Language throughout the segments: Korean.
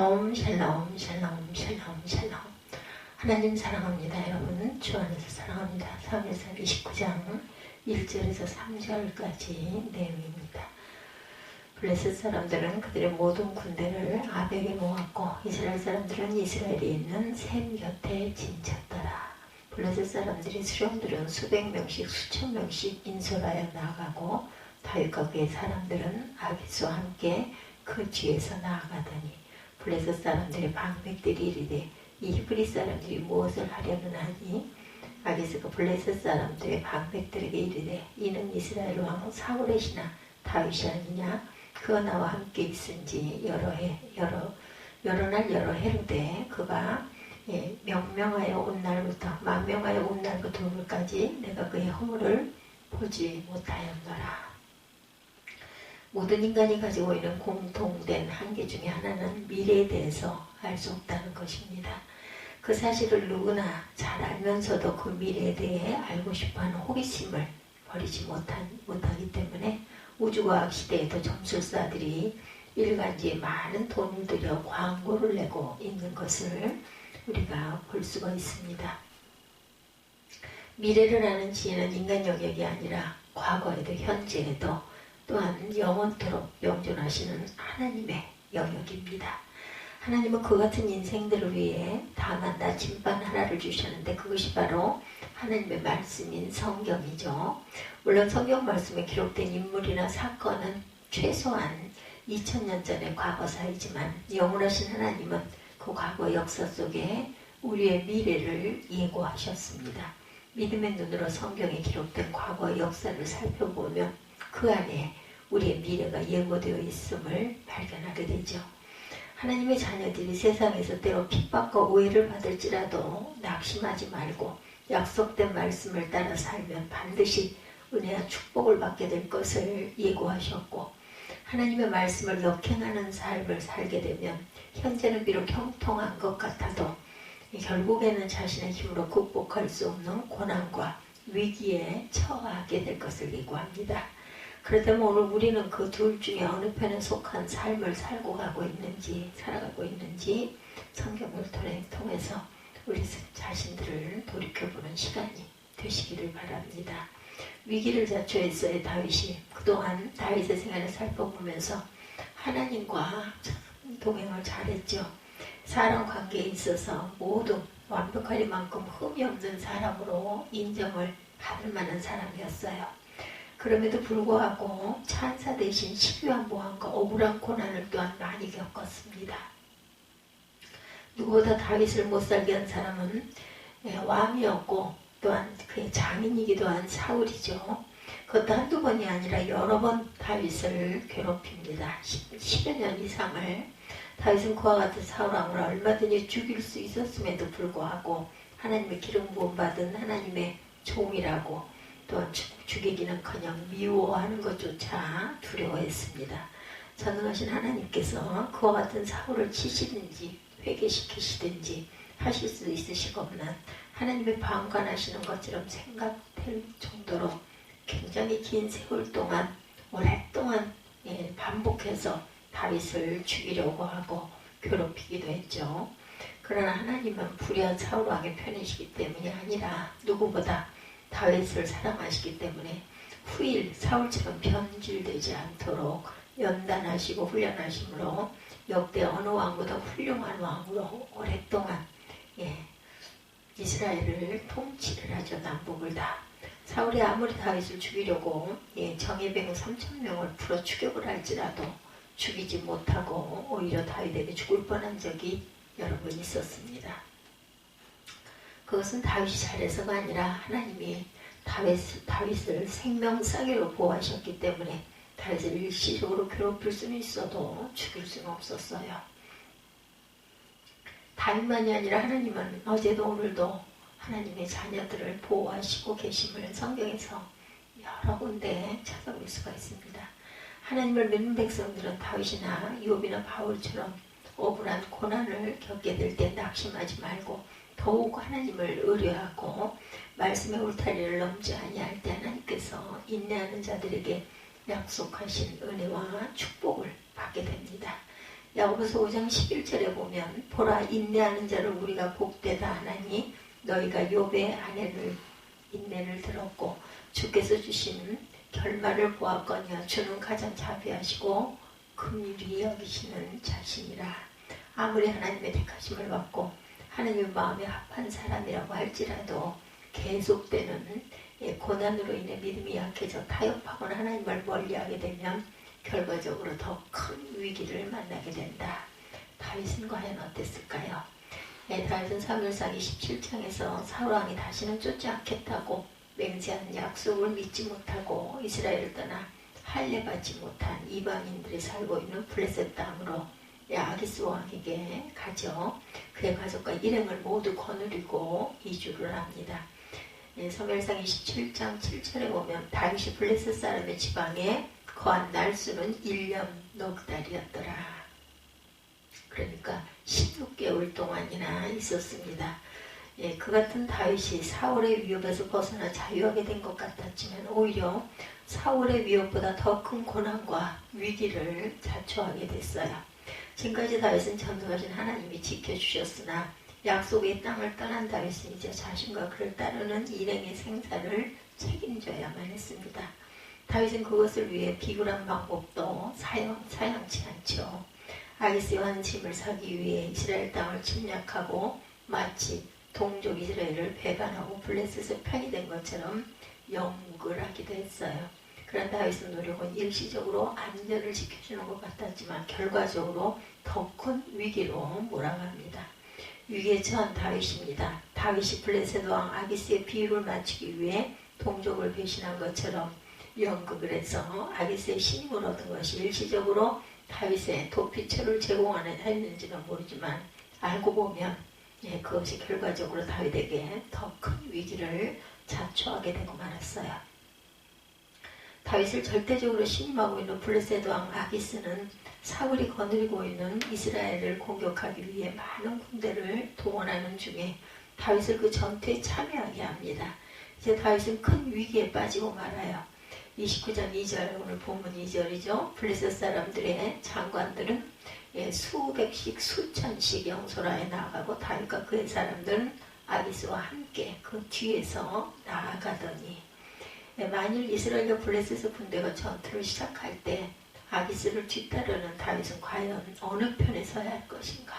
샬롬 샬롬 샬롬 샬롬 샬롬. 하나님 사랑합니다. 여러분 주 안에서 사랑합니다. 사무엘상 29장 1절에서 3절까지 내용입니다. 블레셋 사람들은 그들의 모든 군대를 아벡에 모았고 이스라엘 사람들은 이스라엘에 있는 셈 곁에 진쳤더라. 블레셋 사람들이 수령들은 수백 명씩 수천 명씩 인솔하여 나아가고 다윗과 그의 사람들은 아기스와 함께 그 뒤에서 나아가더니 블레셋 사람들의 방백들이 이르되 이 히브리 사람들이 무엇을 하려는 하니 아기스가 블레셋 사람들의 방백들에게 이르되 이는 이스라엘 왕 사울의 신하 다윗이 아니냐. 그가 나와 함께 있은지 여러 날 여러 해로되 그가 명명하여 온 날부터 만명하여 온 날부터 오늘까지 내가 그의 허물을 보지 못하였노라. 모든 인간이 가지고 있는 공통된 한계 중에 하나는 미래에 대해서 알 수 없다는 것입니다. 그 사실을 누구나 잘 알면서도 그 미래에 대해 알고 싶어하는 호기심을 버리지 못하기 때문에 우주과학 시대에도 점술사들이 일간지에 많은 돈을 들여 광고를 내고 있는 것을 우리가 볼 수가 있습니다. 미래를 아는 지혜는 인간 영역이 아니라 과거에도 현재에도 또한 영원토록 영존하시는 하나님의 영역입니다. 하나님은 그 같은 인생들을 위해 다만 나침반 하나를 주셨는데 그것이 바로 하나님의 말씀인 성경이죠. 물론 성경 말씀에 기록된 인물이나 사건은 최소한 2000년 전의 과거사이지만 영원하신 하나님은 그 과거 역사 속에 우리의 미래를 예고하셨습니다. 믿음의 눈으로 성경에 기록된 과거의 역사를 살펴보면 그 안에 우리의 미래가 예고되어 있음을 발견하게 되죠. 하나님의 자녀들이 세상에서 때로 핍박과 오해를 받을지라도 낙심하지 말고 약속된 말씀을 따라 살면 반드시 은혜와 축복을 받게 될 것을 예고하셨고 하나님의 말씀을 역행하는 삶을 살게 되면 현재는 비록 형통한 것 같아도 결국에는 자신의 힘으로 극복할 수 없는 고난과 위기에 처하게 될 것을 예고합니다. 그렇다면 오늘 우리는 그 둘 중에 어느 편에 속한 삶을 살아가고 있는지 성경을 통해서 우리 자신들을 돌이켜보는 시간이 되시기를 바랍니다. 위기를 자초했어요. 다윗이 그동안 다윗의 생활을 살펴보면서 하나님과 동행을 잘했죠. 사람 관계에 있어서 모두 완벽하리만큼 흠이 없는 사람으로 인정을 받을 만한 사람이었어요. 그럼에도 불구하고 찬사 대신 시기한 모함과 억울한 고난을 또한 많이 겪었습니다. 누구보다 다윗을 못살게 한 사람은 왕이었고 또한 그의 장인이기도 한 사울이죠. 그것도 한두 번이 아니라 여러 번 다윗을 괴롭힙니다. 10여 년 이상을. 다윗은 그와 같은 사울왕을 얼마든지 죽일 수 있었음에도 불구하고 하나님의 기름 부음 받은 하나님의 종이라고 또한 죽이기는커녕 미워하는 것조차 두려워했습니다. 전능하신 하나님께서 그와 같은 사울을 치시든지 회개시키시든지 하실 수 있으시거나 하나님의 방관하시는 것처럼 생각될 정도로 굉장히 긴 세월 동안 오랫동안 반복해서 다윗을 죽이려고 하고 괴롭히기도 했죠. 그러나 하나님은 불의한 사울왕의 편이시기 때문이 아니라 누구보다 다윗을 사랑하시기 때문에 후일 사울처럼 변질되지 않도록 연단하시고 훈련하심으로 역대 어느 왕보다 훌륭한 왕으로 오랫동안 이스라엘을 통치를 하죠. 남북을 다. 사울이 아무리 다윗을 죽이려고 정예병 3000명을 풀어 추격을 할지라도 죽이지 못하고 오히려 다윗에게 죽을 뻔한 적이 여러 번 있었습니다. 그것은 다윗이 잘해서가 아니라 하나님이 다윗을 생명싸개로 보호하셨기 때문에 다윗을 일시적으로 괴롭힐 수는 있어도 죽일 수는 없었어요. 다윗만이 아니라 하나님은 어제도 오늘도 하나님의 자녀들을 보호하시고 계심을 성경에서 여러 군데 찾아볼 수가 있습니다. 하나님을 믿는 백성들은 다윗이나 욥이나 바울처럼 억울한 고난을 겪게 될 때 낙심하지 말고 더욱 하나님을 의뢰하고 말씀의 울타리를 넘지 아니할 때 하나님께서 인내하는 자들에게 약속하신 은혜와 축복을 받게 됩니다. 야고보서 5장 11절에 보면 보라 인내하는 자를 우리가 복되다 하나니 너희가 욥의 아내를 인내를 들었고 주께서 주신 결말을 보았거니와 주는 가장 자비하시고 긍휼히 여기시는 자신이라. 아무리 하나님의 택하심을 받고 하나님의 마음에 합한 사람이라고 할지라도 계속되는 고난으로 인해 믿음이 약해져 타협하거나 하나님을 멀리하게 되면 결과적으로 더 큰 위기를 만나게 된다. 다윗은 과연 어땠을까요? 다윗은 사무엘상 27장에서 사울왕이 다시는 쫓지 않겠다고 맹세한 약속을 믿지 못하고 이스라엘을 떠나 할례받지 못한 이방인들이 살고 있는 블레셋 땅으로 아기스 왕에게 가죠. 그의 가족과 일행을 모두 거느리고 이주를 합니다. 사무엘상 27장 7절에 보면 다윗이 블레셋 사람의 지방에 거한 날수는 1년 넉 달이었더라. 그러니까 16개월 동안이나 있었습니다. 그 같은 다윗이 사울의 위협에서 벗어나 자유하게 된 것 같았지만 오히려 사울의 위협보다 더 큰 고난과 위기를 자초하게 됐어요. 지금까지 다윗은 전능하신 하나님이 지켜주셨으나 약속의 땅을 떠난 다윗은 이제 자신과 그를 따르는 일행의 생사를 책임져야만 했습니다. 다윗은 그것을 위해 비굴한 방법도 사양치 않죠. 아기스와 한 짐을 사기 위해 이스라엘 땅을 침략하고 마치 동족 이스라엘을 배반하고 블레셋의 편이 된 것처럼 영국을 하기도 했어요. 그런 다윗의 노력은 일시적으로 안전을 지켜주는 것 같았지만 결과적으로 더 큰 위기로 몰아갑니다. 위기에 처한 다윗입니다. 다윗이 블레셋 왕 아기스의 비유를 맞추기 위해 동족을 배신한 것처럼 연극을 해서 아기스의 신임을 얻은 것이 일시적으로 다윗의 도피처를 제공하였는지는 모르지만 알고 보면 그것이 결과적으로 다윗에게 더 큰 위기를 자초하게 되고 말았어요. 다윗을 절대적으로 신임하고 있는 블레셋 왕 아기스는 사울이 거느리고 있는 이스라엘을 공격하기 위해 많은 군대를 동원하는 중에 다윗을 그 전투에 참여하게 합니다. 이제 다윗은 큰 위기에 빠지고 말아요. 29장 2절, 오늘 본문 2절이죠. 블레셋 사람들의 장관들은 수백씩 수천씩 영소라에 나아가고 다윗과 그의 사람들은 아기스와 함께 그 뒤에서 나아가더니 만일 이스라엘과 블레셋의 군대가 전투를 시작할 때 아기스를 뒤따르는 다윗은 과연 어느 편에 서야 할 것인가?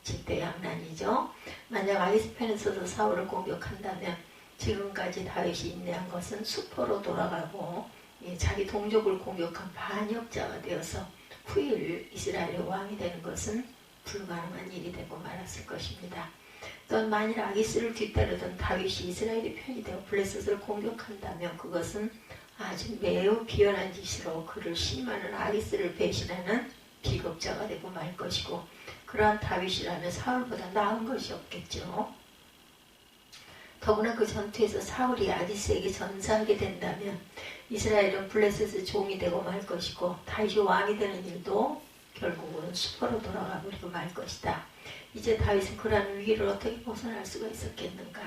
직대양난이죠. 만약 아기스 편에 서서 사울을 공격한다면 지금까지 다윗이 인내한 것은 수포로 돌아가고 자기 동족을 공격한 반역자가 되어서 후일 이스라엘의 왕이 되는 것은 불가능한 일이 되고 말았을 것입니다. 또한 만일 아기스를 뒤따르던 다윗이 이스라엘의 편이 되어 블레셋을 공격한다면 그것은 아주 매우 비열한 짓으로 그를 신임하는 아기스를 배신하는 비겁자가 되고 말 것이고 그러한 다윗이라면 사울보다 나은 것이 없겠죠. 더구나 그 전투에서 사울이 아기스에게 전사하게 된다면 이스라엘은 블레셋의 종이 되고 말 것이고 다윗이 왕이 되는 일도 결국은 수포로 돌아가 버리고 말 것이다. 이제 다윗은 그러한 위기를 어떻게 벗어날 수가 있었겠는가.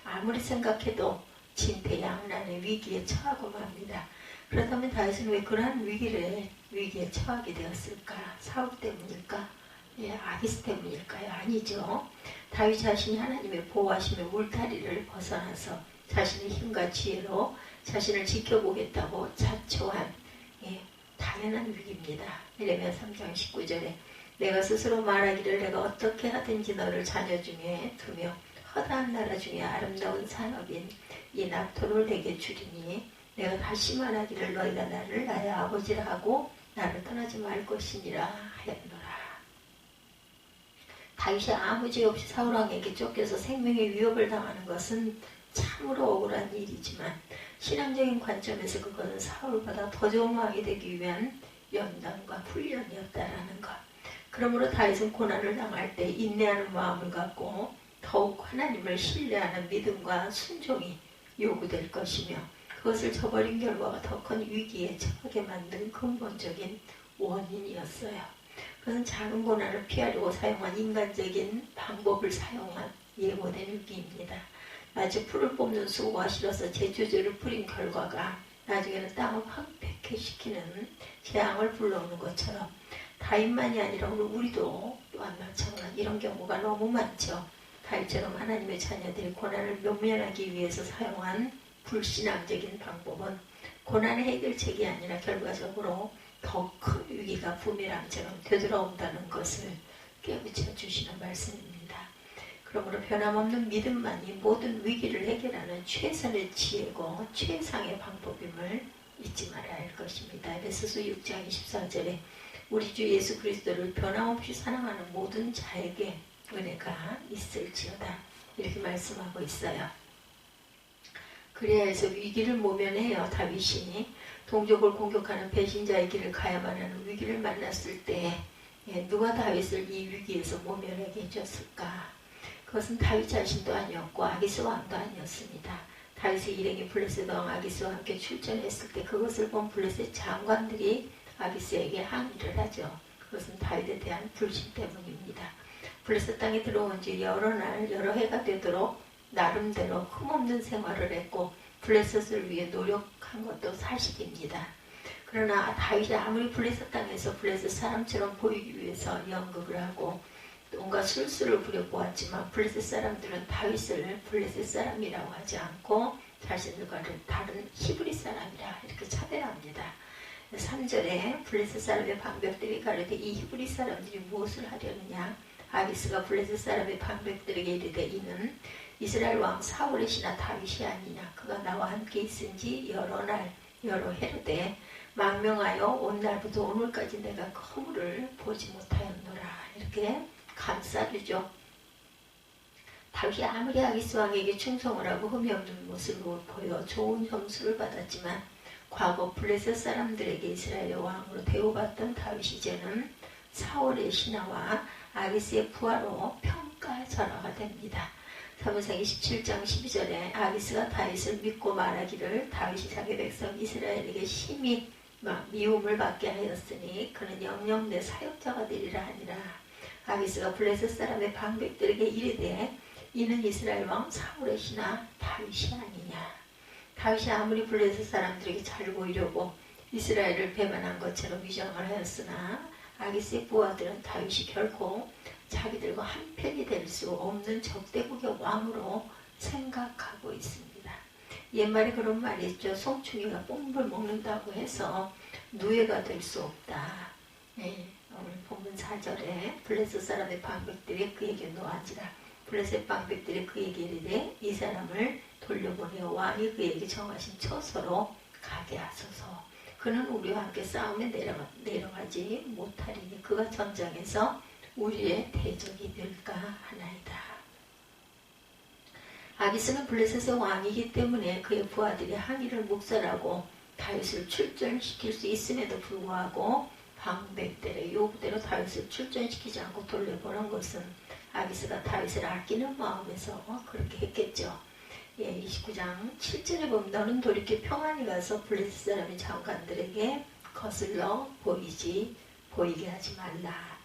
아무리 생각해도 진퇴양난의 위기에 처하고 맙니다. 그렇다면 다윗은 왜 그러한 위기에 처하게 되었을까? 사울 때문일까? 아기스 때문일까요? 아니죠. 다윗 자신이 하나님의 보호하심의 울타리를 벗어나서 자신의 힘과 지혜로 자신을 지켜보겠다고 자초한 당연한 위기입니다. 예레미야 3장 19절에 내가 스스로 말하기를 내가 어떻게 하든지 너를 자녀 중에 두며 허다한 나라 중에 아름다운 산업인 이 낙토를 내게 주리니 내가 다시 말하기를 너희가 나를 나의 아버지라 하고 나를 떠나지 말 것이니라 하였노라. 다윗이 아무 죄 없이 사울왕에게 쫓겨서 생명의 위협을 당하는 것은 참으로 억울한 일이지만 신앙적인 관점에서 그것은 사울보다 더 좋은 왕이 되기 위한 연단과 훈련이었다라는 것. 그러므로 다윗은 고난을 당할 때 인내하는 마음을 갖고 더욱 하나님을 신뢰하는 믿음과 순종이 요구될 것이며 그것을 저버린 결과가 더 큰 위기에 처하게 만든 근본적인 원인이었어요. 그것은 작은 고난을 피하려고 사용한 인간적인 방법을 사용한 예고된 위기입니다. 마치 풀을 뽑는 수고가 싫어서 제초제를 뿌린 결과가 나중에는 땅을 황폐케 시키는 재앙을 불러오는 것처럼 다윗만이 아니라 오늘 우리도 또한 마찬가지 이런 경우가 너무 많죠. 다윗처럼 하나님의 자녀들이 고난을 면면하기 위해서 사용한 불신앙적인 방법은 고난의 해결책이 아니라 결과적으로 더 큰 위기가 부메랑처럼 되돌아온다는 것을 깨우쳐 주시는 말씀입니다. 그러므로 변함없는 믿음만이 모든 위기를 해결하는 최선의 지혜고 최상의 방법임을 잊지 말아야 할 것입니다. 에베소서 6장 24절에 우리 주 예수 그리스도를 변함없이 사랑하는 모든 자에게 은혜가 있을지어다 이렇게 말씀하고 있어요. 그래야 해서 위기를 모면해요. 다윗이 동족을 공격하는 배신자의 길을 가야만 하는 위기를 만났을 때 누가 다윗을 이 위기에서 모면하게 해줬을까? 그것은 다윗 자신도 아니었고 아기스 왕도 아니었습니다. 다윗의 일행이 블레셋 왕 아기스와 함께 출전했을 때 그것을 본 블레셋 장관들이 아기스에게 항의를 하죠. 그것은 다윗에 대한 불신 때문입니다. 블레셋 땅에 들어온 지 여러 날 여러 해가 되도록 나름대로 흠없는 생활을 했고 블레셋을 위해 노력한 것도 사실입니다. 그러나 다윗이 아무리 블레셋 땅에서 블레셋 사람처럼 보이기 위해서 연극을 하고 온갖 술수를 부려보았지만 블레셋 사람들은 다윗을 블레셋 사람이라고 하지 않고 자신들과는 다른 히브리 사람이라 이렇게 차별합니다. 3절에 블레셋 사람의 방백들이 가로되 이 히브리 사람들이 무엇을 하려느냐. 아기스가 블레셋 사람의 방백들에게 이르되 이는 이스라엘 왕 사울의 신하 다윗이 아니냐. 그가 나와 함께 있은지 여러 날 여러 해로되 망명하여 온 날부터 오늘까지 내가 그 허물을 보지 못하였노라. 이렇게 감싸주죠. 다윗이 아무리 아기스 왕에게 충성을 하고 흠이 없는 모습을 보여 좋은 점수를 받았지만 과거 블레셋 사람들에게 이스라엘의 왕으로 대우받던 다윗이 이제는 사울의 신하와 아기스의 부하로 평가절하가 됩니다. 사무상 27장 12절에 아기스가 다윗을 믿고 말하기를 다윗이 자기 백성 이스라엘에게 심히 미움을 받게 하였으니 그는 영영 내 사역자가 되리라 하니라. 아기스가 블레셋 사람의 방백들에게 이르되 이는 이스라엘 왕 사울의 신하 다윗이 아니냐. 다윗이 아무리 블레셋 사람들에게 잘 보이려고 이스라엘을 배반한 것처럼 위장을 하였으나 아기스의 부하들은 다윗이 결코 자기들과 한편이 될 수 없는 적대국의 왕으로 생각하고 있습니다. 옛말에 그런 말이 있죠. 송충이가 뽕을 먹는다고 해서 누에가 될 수 없다. 오늘 본문 4절에 블레셋 사람의 방백들이 그에게 노하지라. 블레셋 방백들이 그에게 이르되 이 사람을 돌려보내어 왕이 그에게 정하신 처소로 가게 하소서. 그는 우리와 함께 싸움에 내려가지 못하리니 그가 전장에서 우리의 대적이 될까 하나이다. 아기스는 블레셋의 왕이기 때문에 그의 부하들이 항의를 묵살하고 다윗을 출전시킬 수 있음에도 불구하고 방백들의 요구대로 다윗을 출전시키지 않고 돌려보는 것은 아기스가 다윗을 아끼는 마음에서 그렇게 했겠죠. 29장 7절에 보면 너는 돌이켜 평안히 가서 블레셋 사람의 장관들에게 거슬러 보이게 하지 말라.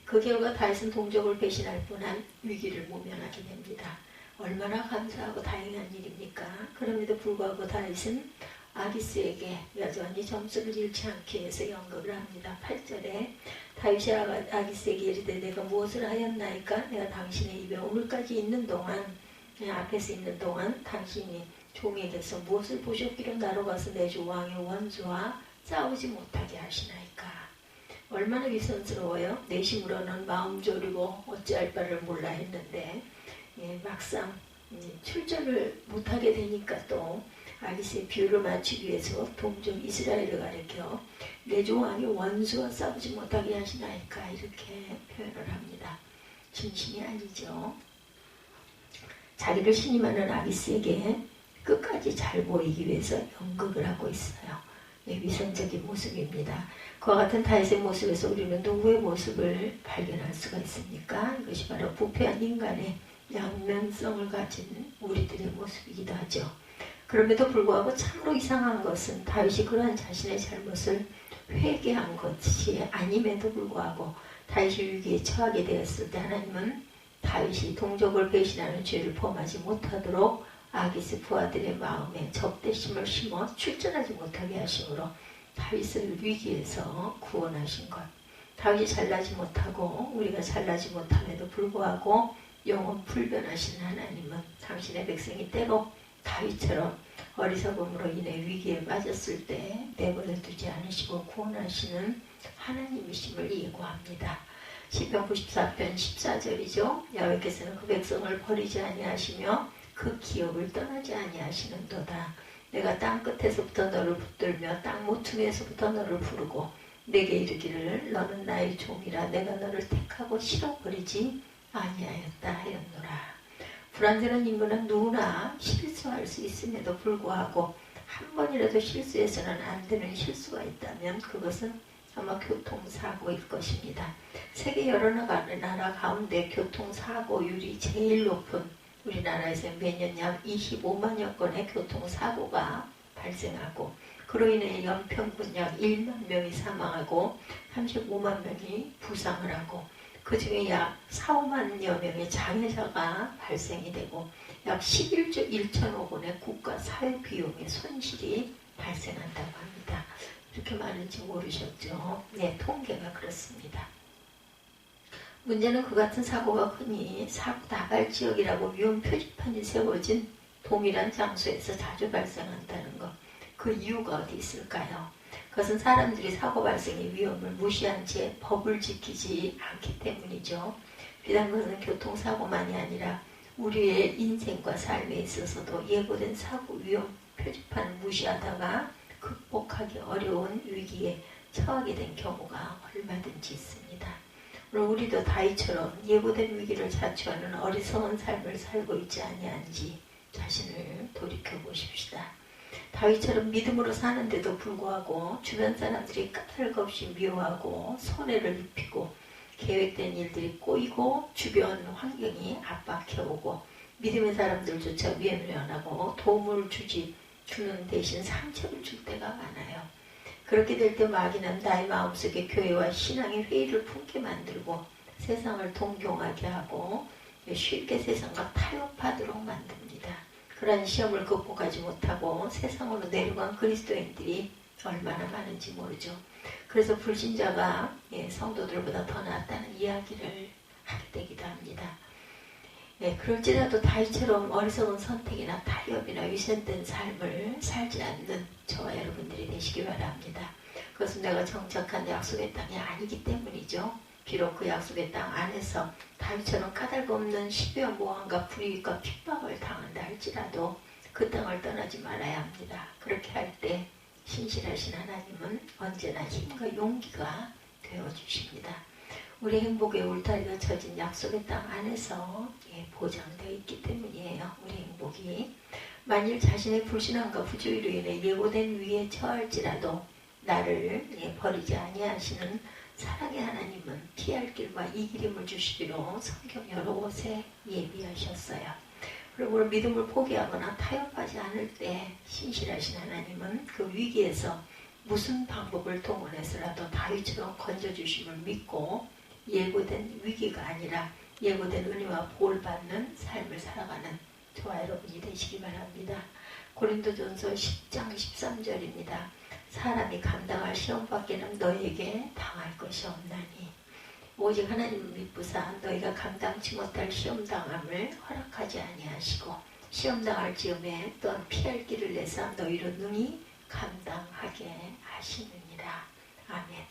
그 결과 다윗은 동족을 배신할 뻔한 위기를 모면하게 됩니다. 얼마나 감사하고 다행한 일입니까? 그럼에도 불구하고 다윗은 아기스에게 여전히 점수를 잃지 않기 위해서 연극을 합니다. 8절에 다윗이 아기스에게 이르되 내가 무엇을 하였나이까? 내가 당신의 입에 오늘까지 있는 동안 앞에서 있는 동안 당신이 종에게서 무엇을 보셨기로 나로 가서 내 주 왕의 원수와 싸우지 못하게 하시나이까. 얼마나 위선스러워요. 내심으로는 마음 졸이고 어찌할 바를 몰라 했는데 막상 출전을 못하게 되니까 또 아기스의 비유를 맞추기 위해서 동족 이스라엘을 가리켜 내 주 왕의 원수와 싸우지 못하게 하시나이까 이렇게 표현을 합니다. 진심이 아니죠. 자기를 신임하는 아기스에게 끝까지 잘 보이기 위해서 연극을 하고 있어요. 위선적인 모습입니다. 그와 같은 다윗의 모습에서 우리는 누구의 모습을 발견할 수가 있습니까? 이것이 바로 부패한 인간의 양면성을 가진 우리들의 모습이기도 하죠. 그럼에도 불구하고 참으로 이상한 것은 다윗이 그러한 자신의 잘못을 회개한 것이 아님에도 불구하고 다윗이 위기에 처하게 되었을 때 하나님은 다윗이 동족을 배신하는 죄를 범하지 못하도록 아기스 부하들의 마음에 적대심을 심어 출전하지 못하게 하심으로 다윗을 위기에서 구원하신 것. 다윗이 잘나지 못하고 우리가 잘나지 못함에도 불구하고 영원 불변하신 하나님은 당신의 백성이 때로 다윗처럼 어리석음으로 인해 위기에 빠졌을 때 내버려 두지 않으시고 구원하시는 하나님이심을 예고합니다. 시편 94편 14절이죠. 여호와께서는 그 백성을 버리지 아니하시며 그 기업을 떠나지 아니하시는도다. 내가 땅 끝에서부터 너를 붙들며 땅 모퉁이에서부터 너를 부르고 내게 이르기를 너는 나의 종이라 내가 너를 택하고 실어버리지 아니하였다 하였노라. 불완전한 인간은 누구나 실수할 수 있음에도 불구하고 한 번이라도 실수해서는 안 되는 실수가 있다면 그것은 아마 교통사고일 것입니다. 세계 여러 나라 가운데 교통사고율이 제일 높은 우리나라에서 매년 약 25만여 건의 교통사고가 발생하고 그로 인해 연평균 약 1만 명이 사망하고 35만 명이 부상을 하고 그 중에 약 4, 5만여 명의 장애자가 발생이 되고 약 11조 1천억 원의 국가 사회 비용의 손실이 발생한다고 합니다. 이렇게 많은지 모르셨죠? 네, 통계가 그렇습니다. 문제는 그 같은 사고가 흔히 사고 다발 지역이라고 위험 표지판이 세워진 동일한 장소에서 자주 발생한다는 것. 그 이유가 어디 있을까요? 그것은 사람들이 사고 발생의 위험을 무시한 채 법을 지키지 않기 때문이죠. 비단 그것은 교통사고만이 아니라 우리의 인생과 삶에 있어서도 예고된 사고 위험 표지판을 무시하다가 극복하기 어려운 위기에 처하게 된 경우가 얼마든지 있습니다. 오늘 우리도 다윗처럼 예고된 위기를 자초하는 어리석은 삶을 살고 있지 아니한지 자신을 돌이켜 보십시다. 다윗처럼 믿음으로 사는데도 불구하고 주변 사람들이 까닭없이 미워하고 손해를 입히고 계획된 일들이 꼬이고 주변 환경이 압박해오고 믿음의 사람들조차 외면하고 도움을 주는 대신 상처를 줄 때가 많아요. 그렇게 될 때 마귀는 나의 마음속에 교회와 신앙의 회의를 품게 만들고 세상을 동경하게 하고 쉽게 세상과 타협하도록 만듭니다. 그러한 시험을 극복하지 못하고 세상으로 내려간 그리스도인들이 얼마나 많은지 모르죠. 그래서 불신자가 성도들보다 더 낫다는 이야기를 하게 되기도 합니다. 그럴지라도 다윗처럼 어리석은 선택이나 타협이나 위선된 삶을 살지 않는 저와 여러분들이 되시기 바랍니다. 그것은 내가 정착한 약속의 땅이 아니기 때문이죠. 비록 그 약속의 땅 안에서 다윗처럼 까닭없는 시비와 모함과 불이익과 핍박을 당한다 할지라도 그 땅을 떠나지 말아야 합니다. 그렇게 할 때 신실하신 하나님은 언제나 힘과 용기가 되어주십니다. 우리 행복의 울타리가 쳐진 약속의 땅 안에서 보장되어 있기 때문이에요. 우리 행복이 만일 자신의 불신앙과 부주의로 인해 예고된 위에 처할지라도 나를 버리지 아니하시는 사랑의 하나님은 피할 길과 이 길임을 주시기로 성경 여러 곳에 예비하셨어요. 그리고 믿음을 포기하거나 타협하지 않을 때 신실하신 하나님은 그 위기에서 무슨 방법을 동원해서라도 다윗처럼 건져주심을 믿고 예고된 위기가 아니라 예고된 은혜와 복을 받는 삶을 살아가는 저와 여러분이 되시기 바랍니다. 고린도전서 10장 13절입니다. 사람이 감당할 시험 밖에는 너에게 당할 것이 없나니 오직 하나님을 믿부사 너희가 감당치 못할 시험당함을 허락하지 아니하시고 시험당할 즈음에 또한 피할 길을 내사 너희로 능히 감당하게 하시느니라. 아멘.